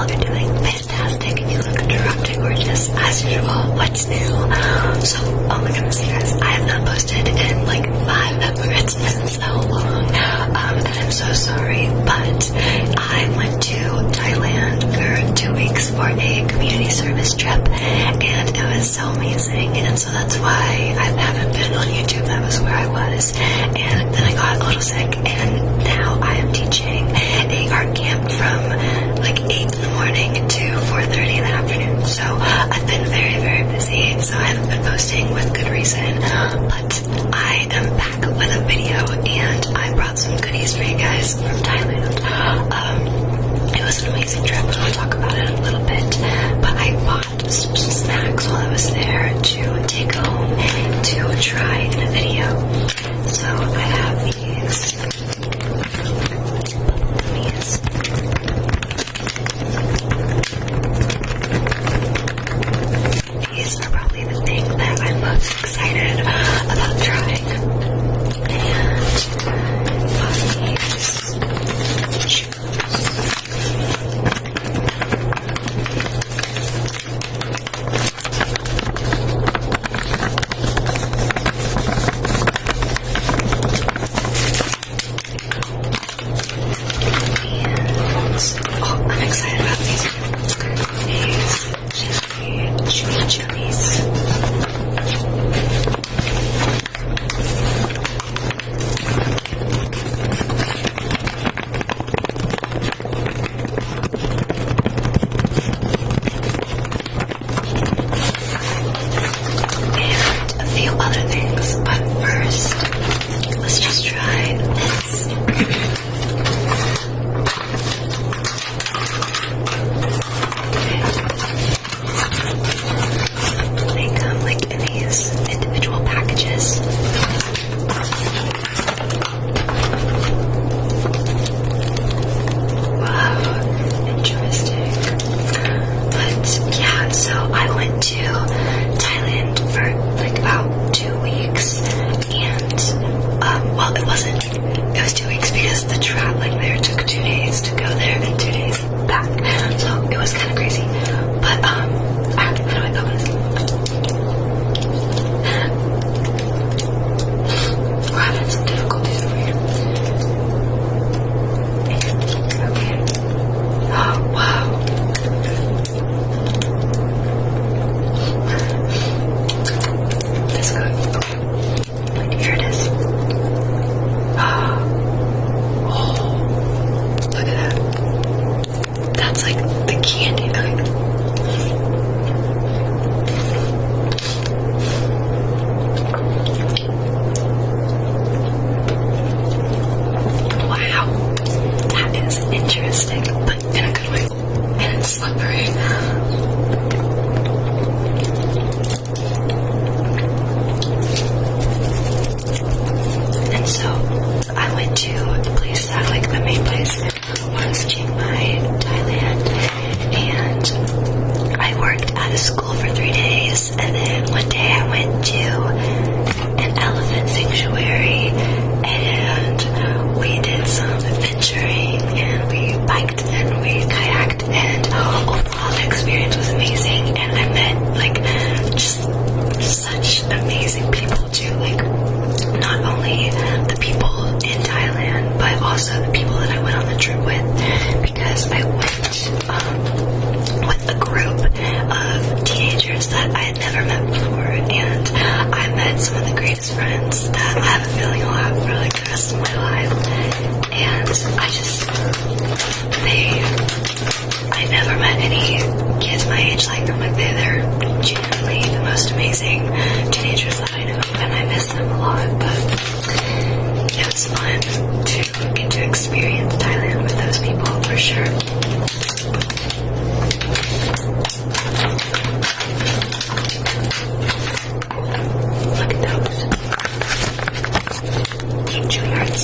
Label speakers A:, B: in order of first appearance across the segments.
A: all. You're doing fantastic. You look drop-dead gorgeous as usual. What's new? So, oh my goodness, you guys, I have not posted in like 5 episodes in so long. And I'm so sorry, but I went to Thailand for 2 weeks for a community service trip, and it was so amazing. And so that's why I haven't been on YouTube. That was where I was. And then I got a little sick, and now I am teaching a art camp from like 8 in the morning to 4:30 in the afternoon. So I've been very, very busy, so I haven't been posting with good reason. But I am back with a video, and I brought some goodies for you guys from Thailand. It was an amazing trip, and I'll talk about it in a little bit. But I bought some snacks while I was there to take home to try in a video. So I have these. These are probably the thing that I'm most excited about trying. And got these shoes. I'm excited about these. These chilies. And a few other things, but first, let's just try this. They come like in these individual packages. Wow, interesting. But yeah, so I went to Thailand for like about 2 weeks, and well, it was 2 weeks because the traveling there took 2 days to go there and 2 days back, so it was kind of crazy. But how do I open this? We're having some difficulties over here. Okay. Oh, wow. That's good. Okay. Here it is. Oh, look at that. That's like the candy. Okay. Wow, that is interesting, but in a good way. And it's slippery. And so I went to the place that, like, the main place was Chiang Mai, Thailand, and I worked at a school for 3 days, and then one day I went to an elephant sanctuary, and we did some adventuring, and we biked, and we kayaked, and overall the experience was amazing, and I met like just such amazing people too, like not only the people in Thailand, but also the people that I went on the trip with, because I went with a group of teenagers that I had never met before, and I met some of the greatest friends that I have a feeling I'll have for like the rest of my life. And I never met any kids my age like them. Like they're genuinely the most amazing teenagers that I know, and I miss them a lot. But it was fun to get to experience Thailand with those people for sure. Look at those. Keep chewing hearts.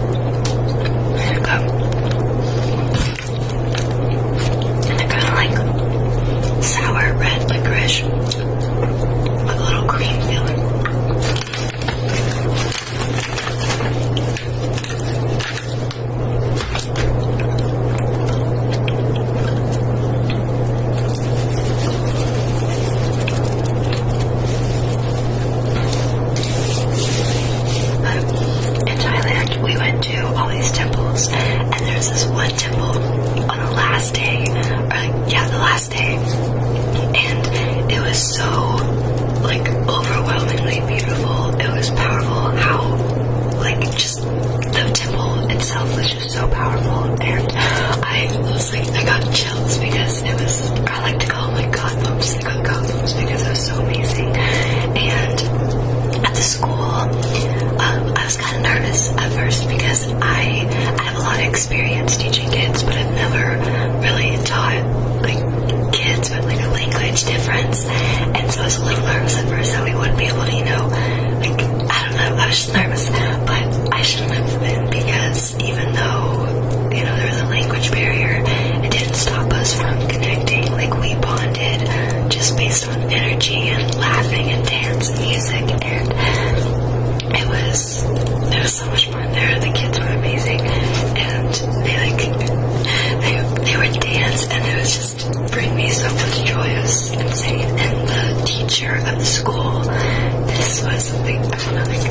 A: There you go. And they're kind of like sour red licorice with a little cream feeling. first because I have a lot of experience teaching kids, but I've never really taught like kids with like a language difference, and so I was a little nervous at first that we wouldn't be able to, you know, like, I don't know, I was just nervous, but I shouldn't have been, because even though, you know, there was a language barrier, it didn't stop us from connecting. Like, we bonded just based on energy and laughing and dance and music, and it was so much fun there. The kids were amazing, and they would dance, and it was just bring me so much joy. It was insane. And the teacher of the school, this was like, I don't know, like,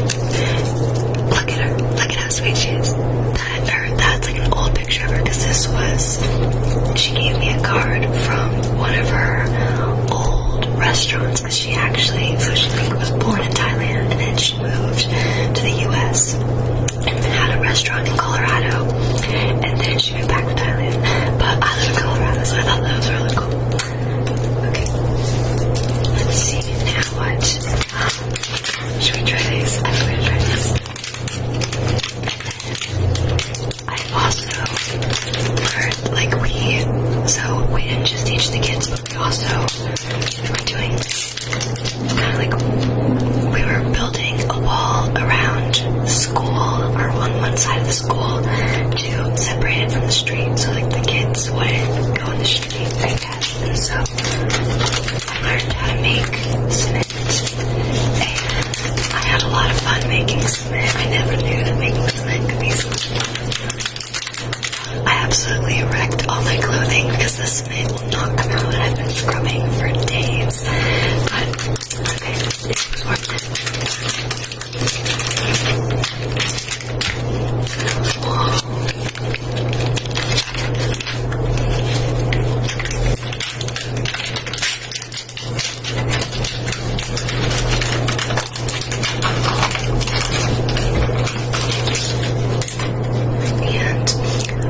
A: look at her, look at how sweet she is. That's like an old picture of her, because she gave me a card from one of her old restaurants, because she was born in Thailand, and then she moved to the US and then had a restaurant in Colorado, and then she moved back to Thailand. But I live in Colorado, so I thought that was really cool. Okay, let's see now what. Should we try these? I'm going to try this. I also learned, like, we didn't just teach the kids, but we also were doing kind of like, we were building a wall around the school, or on one side of the school, to separate it from the street, so like the kids wouldn't go in the street like that. And so I learned how to make cement, and I had a lot of fun making cement. I never knew that making cement could be so fun. I absolutely wrecked all my clothing because the cement will not come out, and I've been scrubbing for days. But okay, it was worth it. Whoa. And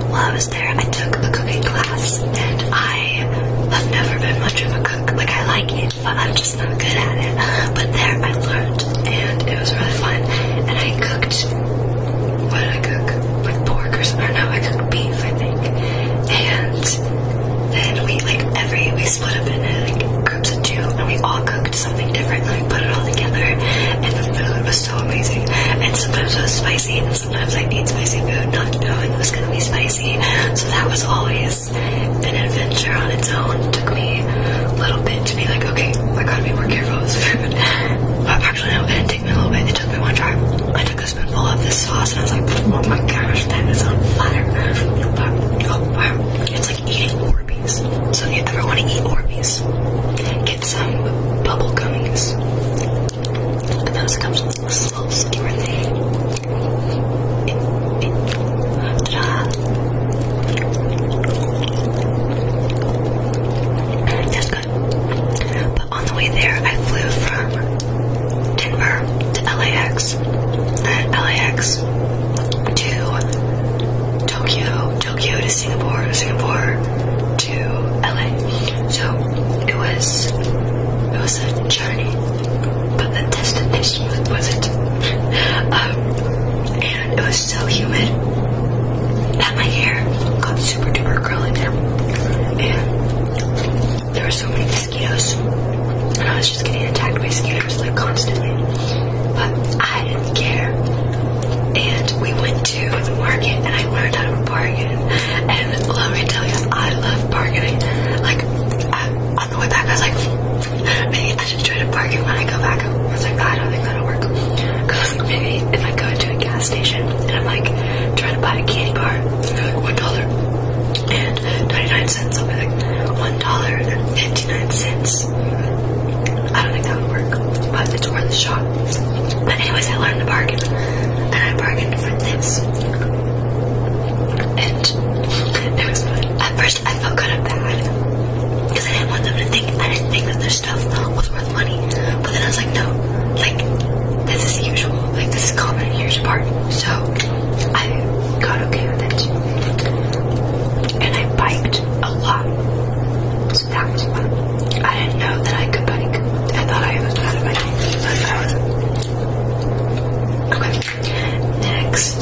A: while I was there, I took a cooking class, and I have never been much of a cook. Like, I like it, but I'm just not good at it. But there I learned, and it was really fun. And I cooked, what did I cook? Like pork or something? No, I cooked beef, I think. And then we split up into like groups of two, and we all cooked something different, and we put it all together, and the food was so amazing. And sometimes it was spicy, and sometimes I'd eat spicy food not knowing it was going to be spicy. So that was always an adventure on its own. It took me a little bit to be like, okay, I gotta be more careful with this food. Actually, no, it didn't take me a little bit. It took me one try. I took a spoonful of this sauce, and I was like, oh my gosh, that is on fire. Oh wow, it's like eating Orbeez. So if you ever want to eat Orbeez, get some bubble gummies. And those comes with this little skewer thing. Ta-da! That's good. But on the way there, I flew from Denver to LAX, and LAX to Tokyo to Singapore to LA. So it was a journey, but the destination wasn't. And it was so humid that my hair got super duper curly there, and there were so many mosquitoes, and I was just getting attacked by mosquitoes like constantly. But I didn't care. And we went to the market, and I learned how to bargain. And let me tell you, I love bargaining. Like, on the way back, I was like, maybe I should try to bargain when I go back. I was like, I don't think that'll work. Because maybe if I go into a gas station, and I'm like, trying to buy a candy bar, they're like, $1 and 99 cents. I'll be like, $1.59. I don't think that would work, but it's worth a shot. But anyways, I learned to bargain, and I bargained for this, and it was fun. At first, I felt kind of bad, because I didn't want them to think, I didn't think that their stuff was worth money, but then I was like, no, like, this is usual, like, this is common, here's your part, so I got okay with it, and I biked a lot, so that was fun. I didn't know that I could bike. I thought I was bad at biking, but I wasn't. Okay, next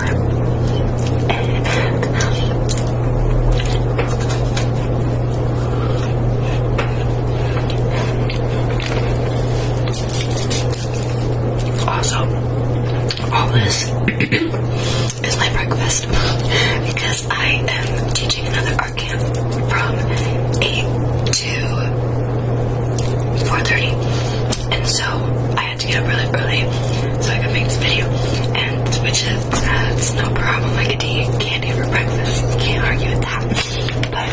A: time. And also, all this is my breakfast because I am teaching another art camp from 8 to 4:30, and so I had to get up really early so I could make this video, and which is it's no problem. I get to eat candy for breakfast. You can't argue with that. But